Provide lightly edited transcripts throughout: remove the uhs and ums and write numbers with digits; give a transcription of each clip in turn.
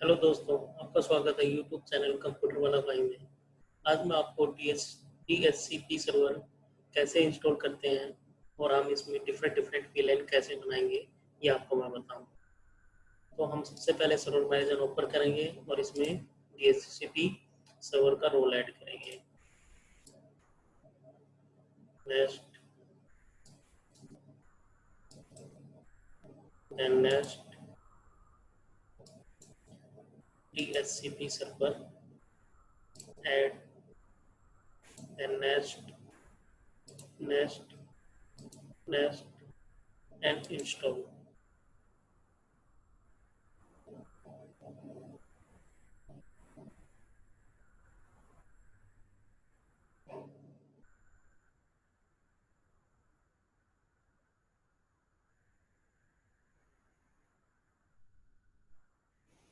Hello दोस्तों, आपका स्वागत है यूट्यूब चैनल कंप्यूटर वाला भाई में। आज मैं आपको DHCP सर्वर कैसे इंस्टॉल करते हैं और हम इसमें डिफरेंट डिफरेंट VLAN कैसे बनाएंगे, ये आपको मैं बताऊंगा। तो हम सबसे पहले सर्वर मैनेजर ओपन करेंगे और इसमें DHCP सर्वर का रोल ऐड करेंगे। Next, then next DHCP server add, then next next next and install.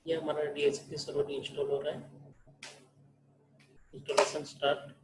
ये हमारा DHCP सर्वर इंस्टॉल हो रहा है। Installation start.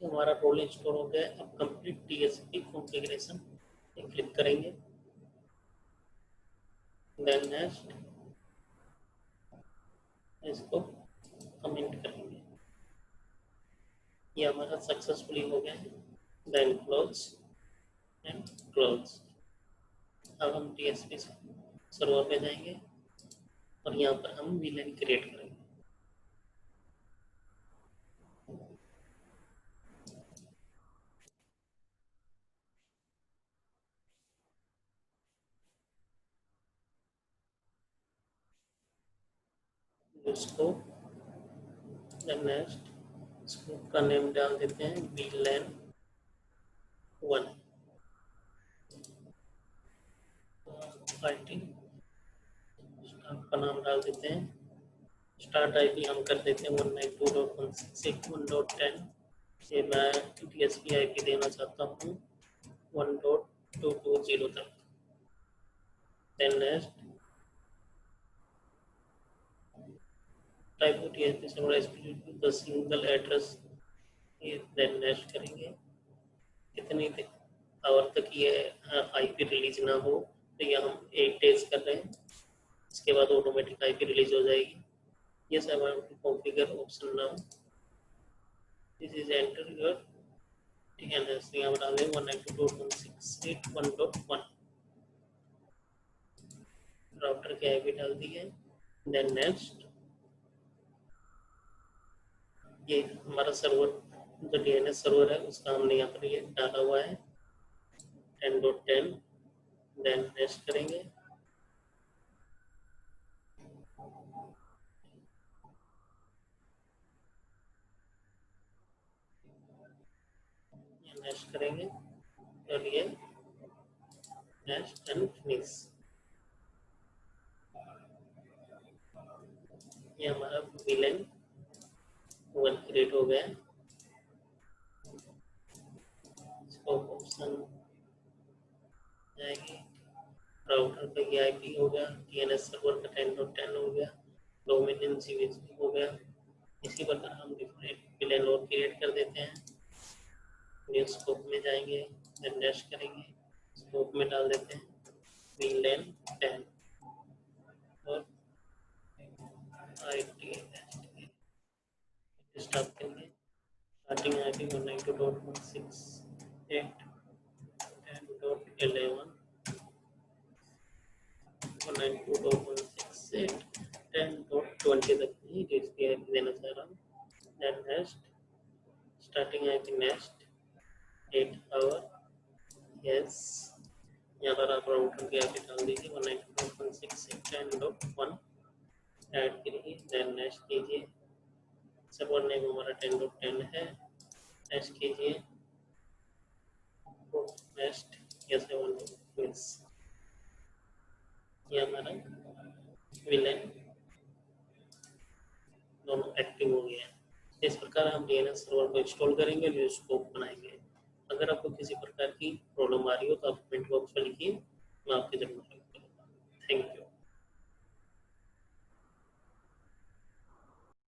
हमारा रोल इंस्टॉल हो गया। अब कंप्लीट DHCP कॉन्फ़िगरेशन पे क्लिक करेंगे। देन नेक्स्ट इसको कमेंट करेंगे। ये हमारा सक्सेसफुली हो गया है। Then close and close. अब हम DHCP सर्वर पे जाएंगे और यहाँ पर हम VLAN क्रिएट करेंगे। इसको देन नेक्स्ट इसको का नेम डाल देते हैं VLAN 1। IT स्टाफ का नाम डाल देते हैं। स्टार्ट IP हम कर देते हैं 192.168.1.10। ये मैं DHCP IP देना चाहता हूँ 1.220 तक। then next type of TCP server SP the single address ये then next करेंगे कितनी आवर तक ये आईपी रिलीज ना हो तो ये हम 8 डेज कर रहे हैं इसके बाद ऑटोमेटिक आईपी रिलीज हो जाएगी yes I want to configure option now this is enter your DNS यहाँ पर डाल दें 192.168.1.1 राउटर की आईपी डाल दी है देन नेक्स्ट ये हमारा सर्वर जो डीएनएस सर्वर है उसका हमने यहाँ पर ये डाला हुआ है 10.10 देन नेक्स्ट करेंगे नेक्स्ट करेंगे और ये नेक्स्ट एंड फिनिश ये हमारा विलेन वन क्रिएट हो गया स्कोप ऑप्शन जाएगी राउटर का ये आईपी हो गया डीएनएस सर्वर का 10.10 हो गया डोमेन सीवीसी हो गया इसी प्रकार हम डिफरेंट विलेन और क्रिएट कर देते हैं न्यू स्कोप में जाएंगे देन नेक्स्ट करेंगे स्कोप में डाल देते हैं विलेन 10 और आईटी स्टार्ट करेंगे स्टार्टिंग आईपी 192.168.10.11 192.168.10.20 तक ही डीएचपी आईपी देना चाह रहा हूँ then next starting IP next 8 hour yes यहाँ पर आप राउटर की आईपी डाल दीजिए 192.168.10.1 ऐड करिए देन नेक्स्ट कीजिए सर्वर नेम हमारा 10.10 है नेक्स्ट कीजिए next yes I want to finish ये हमारा विलेन दोनों एक्टिव हो गया है इस प्रकार हम डीएनएस सर्वर को इंस्टॉल करेंगे न्यू स्कोप बनाएंगे अगर आपको किसी प्रकार की प्रॉब्लम आ रही हो तो आप कमेंट बॉक्स में लिखिए मैं आपकी जरूर हेल्प करूँगा थैंक यू